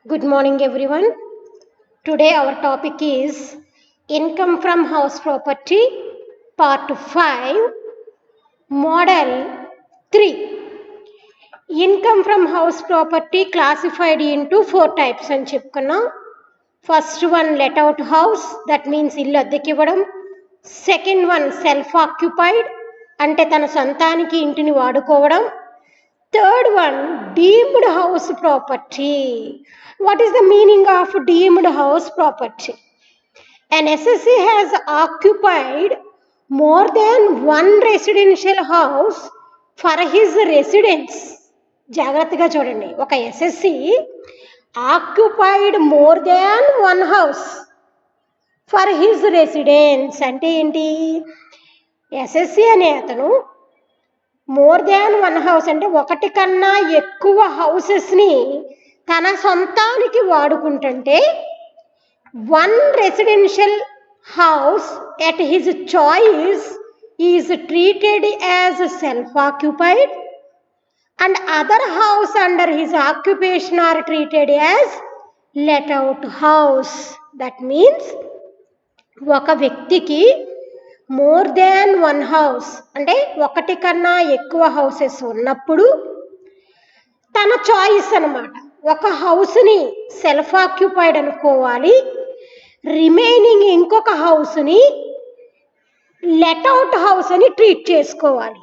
Good morning, everyone. Today, our topic is Income from House Property, Part 5, Model 3. Income from house property classified into 4 types అని చెప్పుకున్నాం. First one, let out house, that means ఇల్లు అద్దెకి ఇవ్వడం. Second one, self occupied, అంటే తన సొంతానికి ఇంటిని వాడుకోవడం. Third one, deemed house property. What is the meaning of deemed house property? An SSC has occupied more than one residential house for his residence. జాగ్రత్తగా చూడండి, ఒక SSC occupied more than one house for his residence. అంటే ఏంటి? SSC అనే అతను more than one house అంటే ఒకటి కన్నా ఎక్కువ హౌసెస్ని తన సొంతానికి వాడుకుంటుంటే one residential house at his choice is treated as self occupied and other house under his occupation are treated as let out house. That means ఒక వ్యక్తికి మోర్ దాన్ వన్ హౌస్ అంటే ఒకటి కన్నా ఎక్కువ హౌసెస్ ఉన్నప్పుడు తన చాయిస్ అన్నమాట. ఒక హౌస్ని సెల్ఫ్ ఆక్యుపైడ్ అనుకోవాలి, రిమైనింగ్ ఇంకొక హౌస్ని లెట్ అవుట్ హౌస్ అని ట్రీట్ చేసుకోవాలి.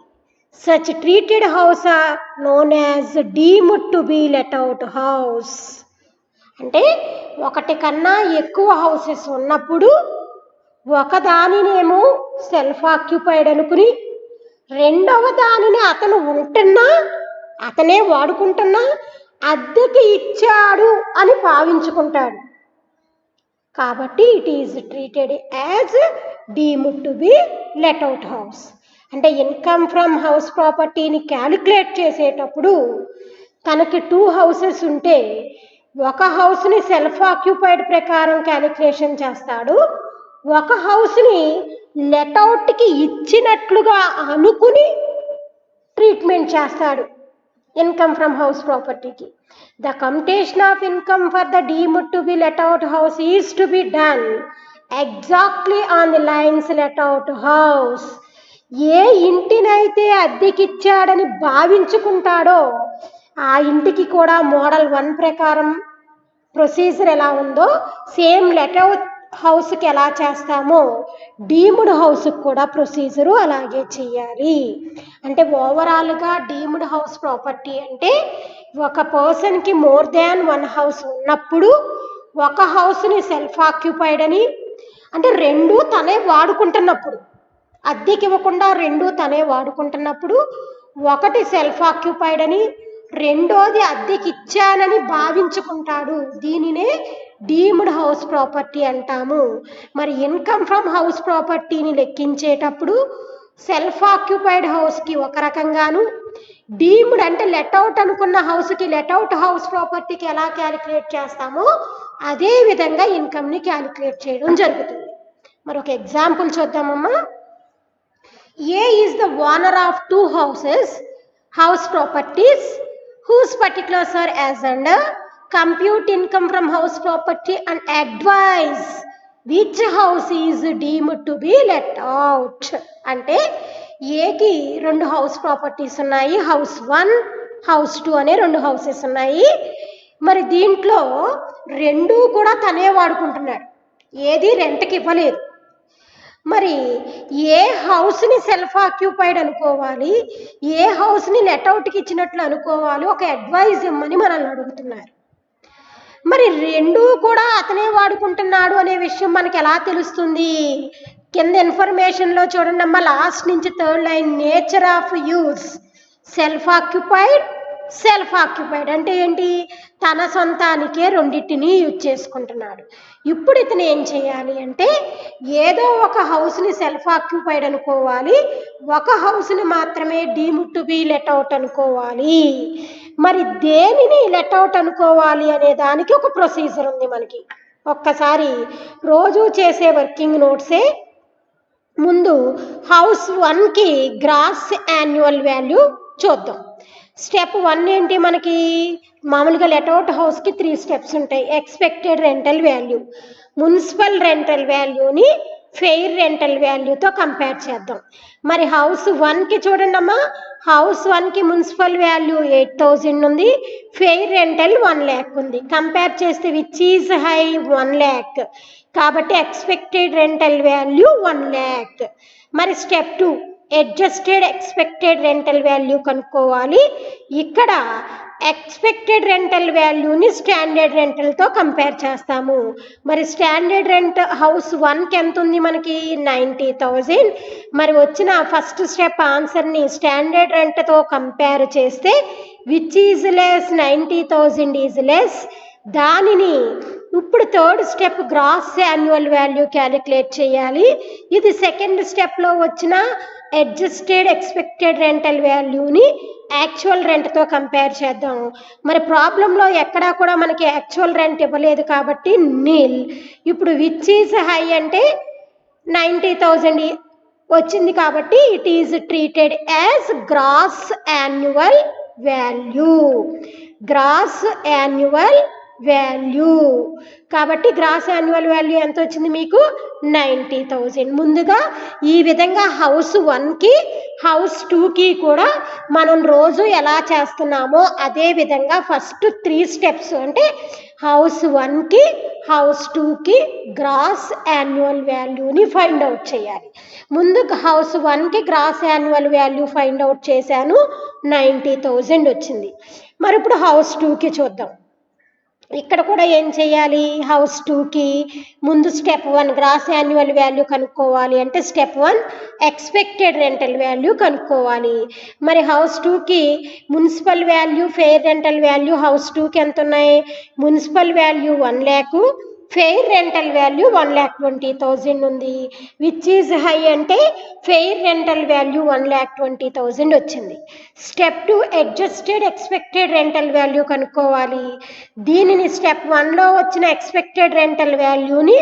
Such treated house are known as deemed to be let out house. అంటే ఒకటి కన్నా ఎక్కువ హౌసెస్ ఉన్నప్పుడు ఒకదానినేమో సెల్ఫ్ ఆక్యుపైడ్ అనుకుని రెండవ దానిని అతను ఉంటున్నా అతనే వాడుకుంటున్నా అద్దెకి ఇచ్చాడు అని భావించుకుంటాడు. కాబట్టి it is treated as deemed to be let out house. అంటే ఇన్కమ్ ఫ్రమ్ హౌస్ ప్రాపర్టీని క్యాలిక్యులేట్ చేసేటప్పుడు తనకి 2 హౌసెస్ ఉంటే ఒక హౌస్ని సెల్ఫ్ ఆక్యుపైడ్ ప్రకారం క్యాలిక్యులేషన్ చేస్తాడు, ఒక హౌస్ని లెట్అవుట్కి ఇచ్చినట్లుగా అనుకుని ట్రీట్మెంట్ చేస్తాడు ఇన్కమ్ ఫ్రమ్ హౌస్ ప్రాపర్టీకి. The computation of income for the deemed to be let out house is to be done exactly on the lines let out house. ఏ ఇంటినైతే అద్దెకిచ్చాడని భావించుకుంటాడో ఆ ఇంటికి కూడా మోడల్ 1 ప్రకారం ప్రొసీజర్ ఎలా ఉందో సేమ్ లెట్ అవుట్ హౌస్కి ఎలా చేస్తామో డీమ్డ్ హౌస్కి కూడా ప్రొసీజరు అలాగే చేయాలి. అంటే ఓవరాల్గా డీమ్డ్ హౌస్ ప్రాపర్టీ అంటే ఒక పర్సన్కి మోర్ దాన్ వన్ హౌస్ ఉన్నప్పుడు ఒక హౌస్ని సెల్ఫ్ ఆక్యుపైడ్ అని, అంటే రెండూ తనే వాడుకుంటున్నప్పుడు, అద్దెకి ఇవ్వకుండా రెండూ తనే వాడుకుంటున్నప్పుడు ఒకటి సెల్ఫ్ ఆక్యుపైడ్ అని రెండోది అద్దెకి ఇచ్చానని భావించుకుంటాడు. దీనినే డీమ్డ్ హౌస్ ప్రాపర్టీ అంటాము. మరి ఇన్కమ్ ఫ్రమ్ హౌస్ ప్రాపర్టీని లెక్కించేటప్పుడు సెల్ఫ్ ఆక్యుపైడ్ హౌస్కి ఒక రకంగాను, డీమ్డ్ అంటే లెట్అవుట్ అనుకున్న హౌస్కి లెట్అవుట్ హౌస్ ప్రాపర్టీకి ఎలా క్యాలిక్యులేట్ చేస్తామో అదే విధంగా ఇన్కమ్ని క్యాలిక్యులేట్ చేయడం జరుగుతుంది. మరి ఒక example చూద్దామమ్మా. A is the owner of 2 houses, house properties, whose particulars are as under. Compute income from house property and advise which house is deemed to be let out. అంటే ఏకి 2 house properties ఉన్నాయి, house 1 house 2 అనే 2 houses ఉన్నాయి. మరి దీంట్లో రెండూ కూడా తనే వాడుకుంటున్నాడు, ఏది రెంట్కి ఇవ్వలేదు. మరి ఏ హౌస్ని సెల్ఫ్ ఆక్యుపైడ్ అనుకోవాలి, ఏ హౌస్ని లెట్అవుట్కి ఇచ్చినట్లు అనుకోవాలి, ఒక అడ్వైజ్ ఇమ్మని మనల్ని అడుగుతున్నారు. మరి రెండూ కూడా అతనే వాడుకుంటున్నాడు అనే విషయం మనకి ఎలా తెలుస్తుంది? కింద ఇన్ఫర్మేషన్లో చూడండి అమ్మా, లాస్ట్ నుంచి 3rd line, nature of use self occupied. Self occupied అంటే ఏంటి? తన సొంతానికే రెండింటిని యూజ్ చేసుకుంటున్నాడు. ఇప్పుడు ఇతను ఏం చేయాలి అంటే ఏదో ఒక హౌస్ని సెల్ఫ్ ఆక్యుపైడ్ అనుకోవాలి, ఒక హౌస్ని మాత్రమే deemed to be let out అనుకోవాలి. మరి దేనిని లెట్ అవుట్ అనుకోవాలి అనే దానికి ఒక ప్రొసీజర్ ఉంది మనకి. ఒక్కసారి రోజు చేసే వర్కింగ్ నోట్సే ముందు హౌస్ 1కి గ్రాస్ యాన్యువల్ వాల్యూ చూద్దాం. స్టెప్ 1 ఏంటి మనకి? మామూలుగా లెట్అవుట్ హౌస్కి 3 స్టెప్స్ ఉంటాయి. Expected rental value, municipal rental వాల్యూని ఫెయిర్ రెంటల్ వాల్యూతో కంపేర్ చేద్దాం. మరి హౌస్ 1కి చూడండి అమ్మా, హౌస్ 1కి మున్సిపల్ వాల్యూ 8,000 ఉంది, ఫెయిర్ రెంటల్ 1 lakh ఉంది. కంపేర్ చేస్తే విచ్ ఈజ్ హై? 1 lakh. కాబట్టి ఎక్స్పెక్టెడ్ రెంటల్ వాల్యూ 1 lakh. మరి step 2 adjusted expected rental value కనుక్కోవాలి. ఇక్కడ ఎక్స్పెక్టెడ్ రెంటల్ వాల్యూని స్టాండర్డ్ రెంటల్తో కంపేర్ చేస్తాము. మరి స్టాండర్డ్ రెంట్ హౌస్ 1కి ఎంత ఉంది మనకి? 90,000. మరి వచ్చిన ఫస్ట్ స్టెప్ ఆన్సర్ని స్టాండర్డ్ రెంట్తో కంపేర్ చేస్తే which is less? 90,000 is less. దానిని ఇప్పుడు third step gross annual value calculate చేయాలి. ఇది సెకండ్ స్టెప్లో వచ్చిన అడ్జస్టెడ్ ఎక్స్పెక్టెడ్ రెంటల్ వాల్యూని యాక్చువల్ రెంట్తో కంపేర్ చేద్దాం. మరి ప్రాబ్లంలో ఎక్కడా కూడా మనకి యాక్చువల్ రెంట్ ఇవ్వలేదు కాబట్టి నీల్. ఇప్పుడు విచ్ ఈజ్ హై అంటే 90,000 వచ్చింది కాబట్టి it is treated as gross annual value. Gross annual value కాబట్టి గ్రాస్ యాన్యువల్ వాల్యూ ఎంత వచ్చింది మీకు? 90,000. ముందుగా ఈ విధంగా హౌస్ 1కి హౌస్ 2కి కూడా మనం రోజు ఎలా చేస్తున్నామో అదే విధంగా ఫస్ట్ 3 స్టెప్స్ అంటే హౌస్ 1కి హౌస్ 2కి గ్రాస్ యాన్యువల్ వాల్యూని ఫైండ్ అవుట్ చేయాలి. ముందు హౌస్ 1కి gross annual value find out చేశాను, 90,000 వచ్చింది. మరి ఇప్పుడు హౌస్ 2కి చూద్దాం. ఇక్కడ కూడా ఏం చేయాలి? హౌస్ 2కి ముందు స్టెప్ 1 గ్రాస్ యాన్యువల్ వాల్యూ కనుక్కోవాలి అంటే స్టెప్ 1 ఎక్స్పెక్టెడ్ రెంటల్ వాల్యూ కనుక్కోవాలి. మరి హౌస్ 2కి municipal value fair rental value house 2కి ఎంత ఉన్నాయి? Municipal value 1 lakh, fair rental value 1,20,000 ఉంది. విచ్ ఈజ్ హై అంటే ఫెయిర్ రెంటల్ వాల్యూ 1,20,000 వచ్చింది. Step 2 adjusted expected rental value కనుక్కోవాలి. దీనిని స్టెప్ 1లో వచ్చిన ఎక్స్పెక్టెడ్ రెంటల్ వాల్యూని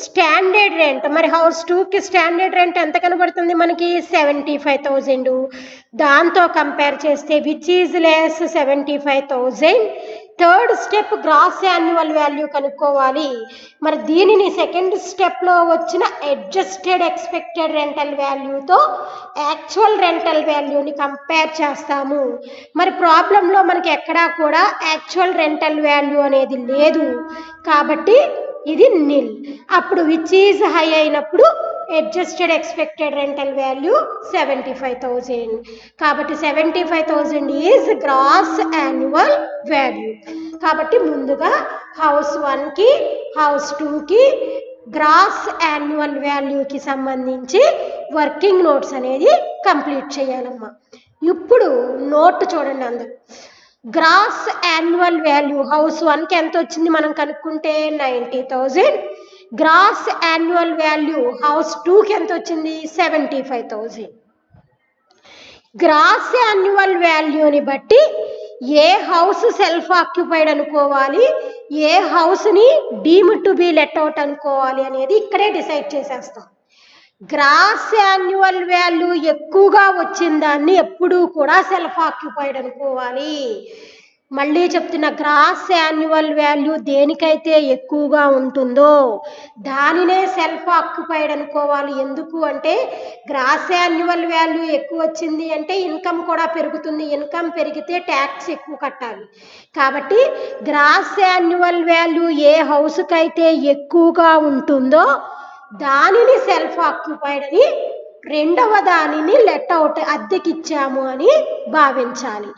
స్టాండర్డ్ రెంట్, మరి హౌస్ 2కి స్టాండర్డ్ రెంట్ ఎంత కనబడుతుంది మనకి? 75,000. దాంతో కంపేర్ చేస్తే which is less? 75,000. Third step gross annual value కనుక్కోవాలి. మరి దీనిని సెకండ్ స్టెప్లో వచ్చిన అడ్జస్టెడ్ ఎక్స్పెక్టెడ్ రెంటల్ వాల్యూతో యాక్చువల్ రెంటల్ వాల్యూని కంపేర్ చేస్తాము. మరి ప్రాబ్లంలో మనకి ఎక్కడా కూడా యాక్చువల్ రెంటల్ వాల్యూ అనేది లేదు కాబట్టి ఇది నిల్. అప్పుడు విచ్ ఈజ్ హై అయినప్పుడు అడ్జస్టెడ్ ఎక్స్పెక్టెడ్ రెంటల్ వాల్యూ 75,000. కాబట్టి 75,000 ఈజ్ గ్రాస్ యాన్యువల్ వాల్యూ. కాబట్టి ముందుగా హౌస్ 1కి హౌస్ 2కి గ్రాస్ యాన్యువల్ వాల్యూకి సంబంధించి వర్కింగ్ నోట్స్ అనేది కంప్లీట్ చేయాలమ్మా. ఇప్పుడు నోట్ చూడండి అందరూ. గ్రాస్ యాన్యువల్ వాల్యూ హౌస్ 1కి ఎంత వచ్చింది మనం కనుక్కుంటే? 90,000. గ్రాస్ యాన్యువల్ వాల్యూ హౌస్ 2కి ఎంత వచ్చింది? 75,000. గ్రాస్ యాన్యువల్ వాల్యూని బట్టి ఏ హౌస్ సెల్ఫ్ ఆక్యుపైడ్ అనుకోవాలి, ఏ హౌస్ని deemed to be let out అనుకోవాలి అనేది ఇక్కడే డిసైడ్ చేసేస్తాం. గ్రాస్ యాన్యువల్ వాల్యూ ఎక్కువగా వచ్చిన దాన్ని ఎప్పుడూ కూడా సెల్ఫ్ ఆక్యుపైడ్ అనుకోవాలి. మళ్ళీ చెప్తున్న గ్రాస్ యాన్యువల్ వాల్యూ దేనికైతే ఎక్కువగా ఉంటుందో దానినే సెల్ఫ్ ఆక్యుపైడ్ అనుకోవాలి. ఎందుకు అంటే గ్రాస్ యాన్యువల్ వాల్యూ ఎక్కువ వచ్చింది అంటే ఇన్కమ్ కూడా పెరుగుతుంది, ఇన్కమ్ పెరిగితే ట్యాక్స్ ఎక్కువ కట్టాలి. కాబట్టి గ్రాస్ యాన్యువల్ వాల్యూ ఏ హౌస్కి అయితే ఎక్కువగా ఉంటుందో దానిని సెల్ఫ్ ఆక్యుపైడ్ అని, రెండవ దానిని లెట్ అవుట్ అద్దెకిచ్చాము అని భావించాలి.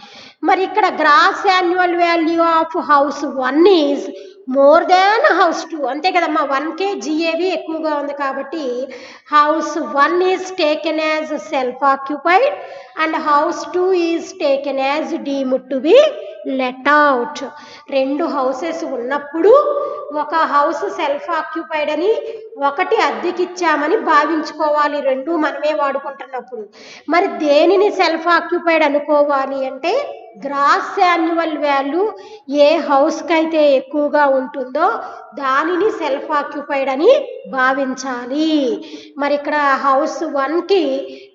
మరి ఇక్కడ gross annual value of house 1 is more than house 2 అంతే కదమ్మా. 1K GAV ఎక్కువగా ఉంది కాబట్టి house 1 is taken as self occupied and house 2 is taken as deemed to be let out. రెండు హౌసెస్ ఉన్నప్పుడు ఒక హౌస్ సెల్ఫ్ ఆక్యుపైడ్ అని, ఒకటి అద్దెకిచ్చామని భావించుకోవాలి, రెండు మనమే వాడుకుంటున్నప్పుడు. మరి దేనిని సెల్ఫ్ ఆక్యుపైడ్ అనుకోవాలి అంటే గ్రాస్ యాన్యువల్ వాల్యూ ఏ హౌస్కి అయితే ఎక్కువగా ఉంటుందో దానిని సెల్ఫ్ ఆక్యుపైడ్ అని భావించాలి. మరి ఇక్కడ హౌస్ 1కి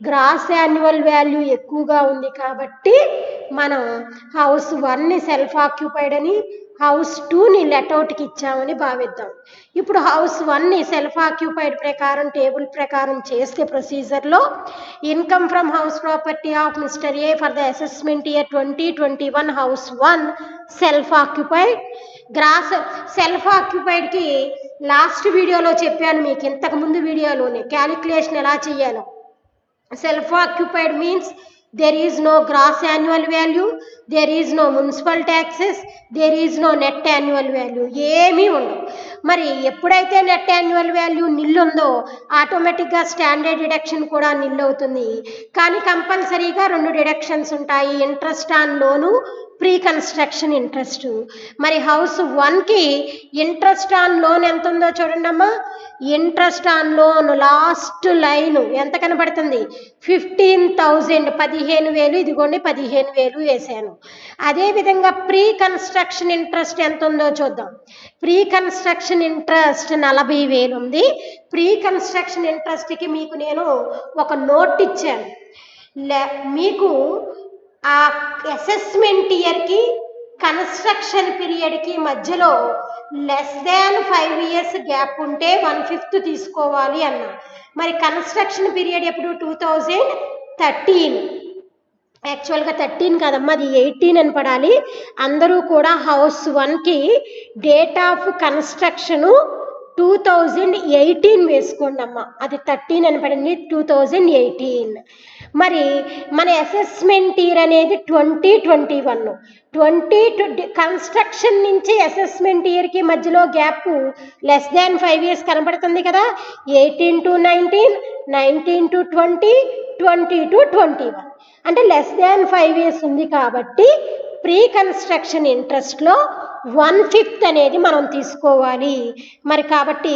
గ్రాస్ యాన్యువల్ వాల్యూ ఎక్కువగా ఉంది కాబట్టి మనం హౌస్ 1ని సెల్ఫ్ ఆక్యుపైడ్ అని, హౌస్ 2ని లెట్అవుట్కి ఇచ్చామని భావిద్దాం. ఇప్పుడు హౌస్ 1ని సెల్ఫ్ ఆక్యుపైడ్ ప్రకారం టేబుల్ ప్రకారం చేస్తే ప్రొసీజర్లో income from house property of mister A for the assessment year 2021 house 1 self occupied. Gross self ఆక్యుపైడ్కి లాస్ట్ వీడియోలో చెప్పాను మీకు, ఇంతకు ముందు వీడియోలోనే క్యాలిక్యులేషన్ ఎలా చేయాలో. Self occupied means there is no gross annual value, there is no municipal taxes, there is no net annual value, ఏమీ ఉండవు. మరి ఎప్పుడైతే నెట్ యాన్యువల్ వాల్యూ నిల్ ఉందో ఆటోమేటిక్గా స్టాండర్డ్ డిడక్షన్ కూడా నిల్ అవుతుంది. కానీ కంపల్సరీగా 2 డిడక్షన్స్ ఉంటాయి, interest on loan, pre construction interest. మరి హౌస్ 1కి ఇంట్రెస్ట్ ఆన్ లోన్ ఎంత ఉందో చూడండి అమ్మా. Interest on loan last line ఎంత కనబడుతుంది? 15,000, 15,000. ఇదిగోండి 15,000 వేసాను. అదేవిధంగా ప్రీ కన్స్ట్రక్షన్ ఇంట్రెస్ట్ ఎంత ఉందో చూద్దాం. ప్రీ కన్స్ట్రక్షన్ ఇంట్రెస్ట్ 40,000 ఉంది. ప్రీ కన్స్ట్రక్షన్ ఇంట్రెస్ట్కి మీకు నేను ఒక నోట్ ఇచ్చాను. మీకు ఆ అసెస్మెంట్ ఇయర్కి కన్స్ట్రక్షన్ పీరియడ్కి మధ్యలో <5 years గ్యాప్ ఉంటే 1/5 తీసుకోవాలి అన్నా. మరి కన్స్ట్రక్షన్ పీరియడ్ ఎప్పుడు? 2013. యాక్చువల్గా 13 కాదమ్మా, అది 18 అని పడాలి. అందరూ కూడా హౌస్ 1కి డేట్ ఆఫ్ కన్స్ట్రక్షను 2018 వేసుకోండి అమ్మ. అది 13 అని పడింది, 2018. మరి మన అసెస్మెంట్ ఇయర్ అనేది 2021. కన్స్ట్రక్షన్ నుంచి అసెస్మెంట్ ఇయర్కి మధ్యలో గ్యాప్ <5 years కనబడుతుంది కదా. 18 to 19, 19 to 20, 20 to 21 అంటే <5 years ఉంది. కాబట్టి ప్రీ కన్స్ట్రక్షన్ ఇంట్రెస్ట్లో 1/5 అనేది మనం తీసుకోవాలి. మరి కాబట్టి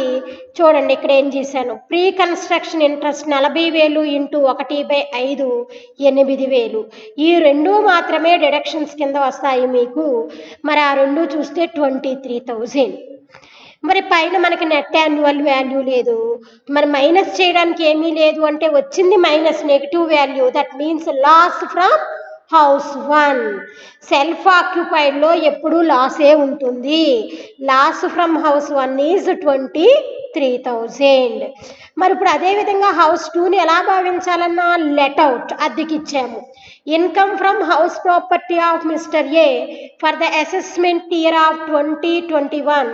చూడండి ఇక్కడ ఏం చేశాను. Pre construction interest 40,000 into 1/5 8,000. ఈ 2 మాత్రమే డిడక్షన్స్ కింద వస్తాయి మీకు. మరి ఆ 2 చూస్తే 23,000. మరి పైన మనకి నెట్ యాన్యువల్ వాల్యూ లేదు, మరి మైనస్ చేయడానికి ఏమీ లేదు అంటే వచ్చింది minus negative value. That means loss from house 1. Self ఆక్యుపైడ్లో ఎప్పుడు లాసే ఉంటుంది. Loss from house 1 is 23,000. మరి ఇప్పుడు అదేవిధంగా హౌస్ 2ని ఎలా భావించాలన్నా లెట్అవుట్ అద్దెకి ఇచ్చాము. Income from house property of mister A for the assessment year of 2021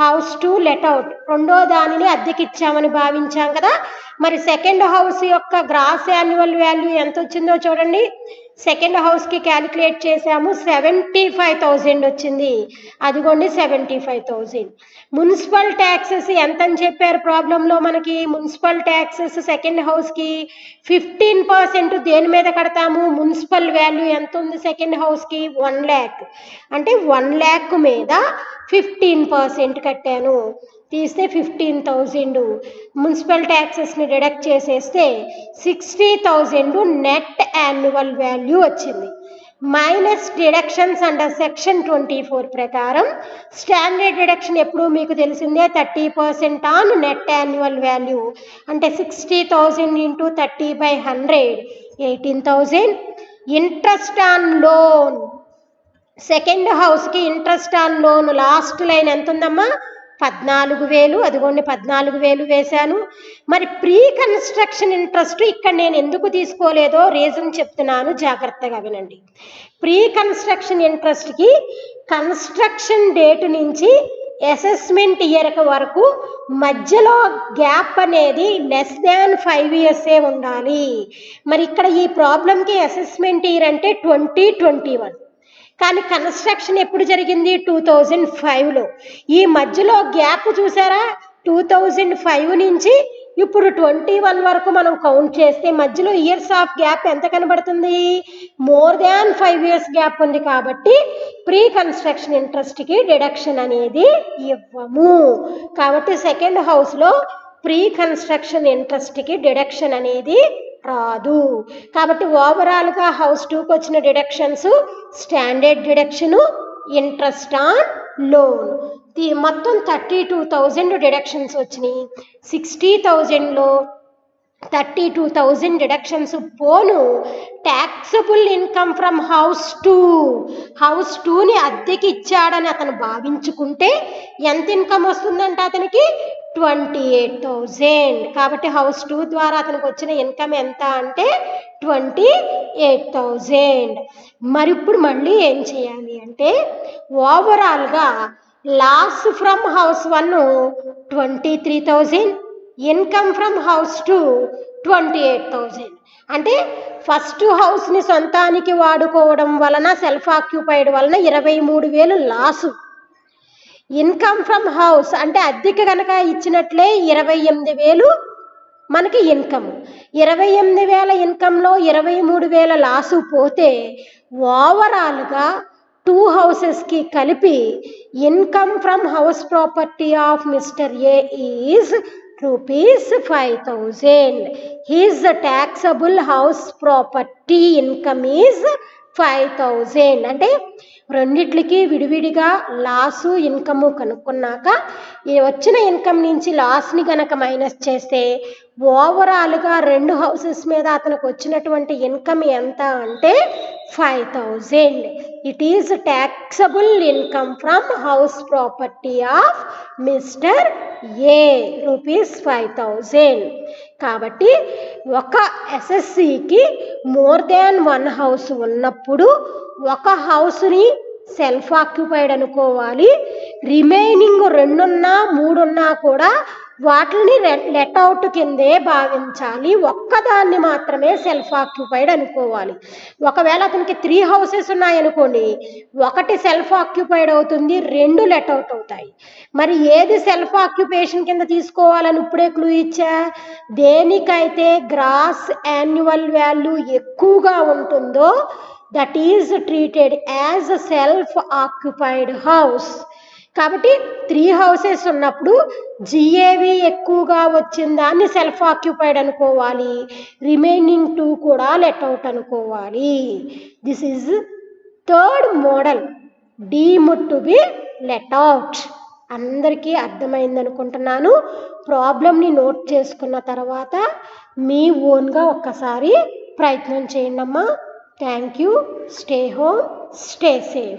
house 2 let out. రెండో దానిని అద్దెకి ఇచ్చామని భావించాం కదా. మరి సెకండ్ హౌస్ యొక్క గ్రాస్ యాన్యువల్ వాల్యూ ఎంత వచ్చిందో చూడండి. సెకండ్ హౌస్కి క్యాలిక్యులేట్ చేసాము, 75,000 వచ్చింది. అదిగోండి 75,000. మున్సిపల్ ట్యాక్సెస్ ఎంత అని చెప్పారు ప్రాబ్లంలో మనకి. మున్సిపల్ ట్యాక్సెస్ సెకండ్ హౌస్కి 15% దేని మీద కడతాము? మున్సిపల్ వాల్యూ ఎంత ఉంది సెకండ్ హౌస్కి? 1 lakh. అంటే 1 lakh మీద 15% కట్టాను. తీస్తే 15,000. మున్సిపల్ ట్యాక్సెస్ని డిడక్ట్ చేసేస్తే 60,000 నెట్ యాన్యువల్ వాల్యూ వచ్చింది. మైనస్ డిడక్షన్స్ అండర్ సెక్షన్ 24 ప్రకారం స్టాండర్డ్ డిడక్షన్ ఎప్పుడు మీకు తెలిసిందే 30% ఆన్ నెట్ యాన్యువల్ వాల్యూ. అంటే 60,000 into 30/100 18,000. Interest on loan second హౌస్కి interest on loan last line ఎంత ఉందమ్మా? 14,000. అదిగోండి 14,000 వేశాను. మరి ప్రీ కన్స్ట్రక్షన్ ఇంట్రెస్ట్ ఇక్కడ నేను ఎందుకు తీసుకోలేదో రీజన్ చెప్తున్నాను, జాగ్రత్తగా వినండి. ప్రీ కన్స్ట్రక్షన్ ఇంట్రెస్ట్కి కన్స్ట్రక్షన్ డేట్ నుంచి అసెస్మెంట్ ఇయర్ వరకు మధ్యలో గ్యాప్ అనేది <5 years ఉండాలి. మరి ఇక్కడ ఈ ప్రాబ్లంకి అసెస్మెంట్ ఇయర్ అంటే 2021. కానీ కన్స్ట్రక్షన్ ఎప్పుడు జరిగింది? 2005లో. ఈ మధ్యలో గ్యాప్ చూసారా? 2005 నుంచి ఇప్పుడు 21 వరకు మనం కౌంట్ చేస్తే మధ్యలో ఇయర్స్ ఆఫ్ గ్యాప్ ఎంత కనబడుతుంది? more than 5 years గ్యాప్ ఉంది. కాబట్టి ప్రీ కన్స్ట్రక్షన్ ఇంట్రెస్ట్కి డిడక్షన్ అనేది ఇవ్వము. కాబట్టి సెకండ్ హౌస్లో ప్రీ కన్స్ట్రక్షన్ ఇంట్రెస్ట్కి డిడక్షన్ అనేది రాదు. కాబట్టి ఓవరాల్గా హౌస్ 2కి వచ్చిన deductions standard deduction, interest on loan. మొత్తం 32,000 డిడక్షన్స్ వచ్చినాయి. 60,000లో 32,000 డిడక్షన్స్ పోను ట్యాక్సబుల్ ఇన్కమ్ ఫ్రమ్ హౌస్ 2ని అద్దెకి ఇచ్చాడని అతను భావించుకుంటే ఎంత ఇన్కమ్ వస్తుందంట అతనికి? 28,000. కాబట్టి హౌస్ 2 ద్వారా అతనికి వచ్చిన ఇన్కమ్ ఎంత అంటే 28,000. మరి ఇప్పుడు మళ్ళీ ఏం చేయాలి అంటే ఓవరాల్గా loss from house 1 23,000, income from house 2 28,000. అంటే ఫస్ట్ హౌస్ని సొంతానికి వాడుకోవడం వలన సెల్ఫ్ ఆక్యుపైడ్ వలన 23,000 లాసు. ఇన్కమ్ ఫ్రమ్ హౌస్ అంటే అద్దెకి కనుక ఇచ్చినట్లే 28,000 మనకి ఇన్కమ్. 28,000 ఇన్కంలో 23,000 లాసు పోతే ఓవరాల్గా 2 హౌసెస్కి కలిపి income from house property of mister A is ₹5,000. His taxable house property income is 5,000. అంటే రెండిట్లకి విడివిడిగా లాసు ఇన్కము కనుక్కున్నాక వచ్చిన ఇన్కమ్ నుంచి లాస్ని కనుక మైనస్ చేస్తే ఓవరాల్గా 2 హౌసెస్ మీద అతనికి వచ్చినటువంటి ఇన్కమ్ ఎంత అంటే 5,000. It is taxable income from house property of mister A ₹5,000. కాబట్టి ఒక ఎస్ఎస్సికి మోర్ దాన్ 1 హౌస్ ఉన్నప్పుడు ఒక హౌస్ని సెల్ఫ్ ఆక్యుపైడ్ అనుకోవాలి. రిమైనింగ్ 2 ఉన్నా 3 ఉన్నా కూడా వాటిని లెట్అవుట్ కిందే భావించాలి. ఒక్కదాన్ని మాత్రమే సెల్ఫ్ ఆక్యుపైడ్ అనుకోవాలి. ఒకవేళ అతనికి 3 హౌసెస్ ఉన్నాయనుకోండి, 1 సెల్ఫ్ ఆక్యుపైడ్ అవుతుంది, 2 లెట్అవుట్ అవుతాయి. మరి ఏది సెల్ఫ్ ఆక్యుపేషన్ కింద తీసుకోవాలని ఇప్పుడే క్లూ ఇచ్చా. దేనికైతే గ్రాస్ యాన్యువల్ వాల్యూ ఎక్కువగా ఉంటుందో that is treated as self occupied house. కాబట్టి 3 హౌసెస్ ఉన్నప్పుడు జిఏవి ఎక్కువగా వచ్చిన దాన్ని సెల్ఫ్ ఆక్యుపైడ్ అనుకోవాలి, రిమైనింగ్ 2 కూడా లెట్అవుట్ అనుకోవాలి. This is third model, deemed to B let out. అందరికీ అర్థమైంది అనుకుంటున్నాను. ప్రాబ్లమ్ని నోట్ చేసుకున్న తర్వాత మీ ఓన్గా ఒక్కసారి ప్రయత్నం చేయండి అమ్మా. Thank you. Stay home, stay safe.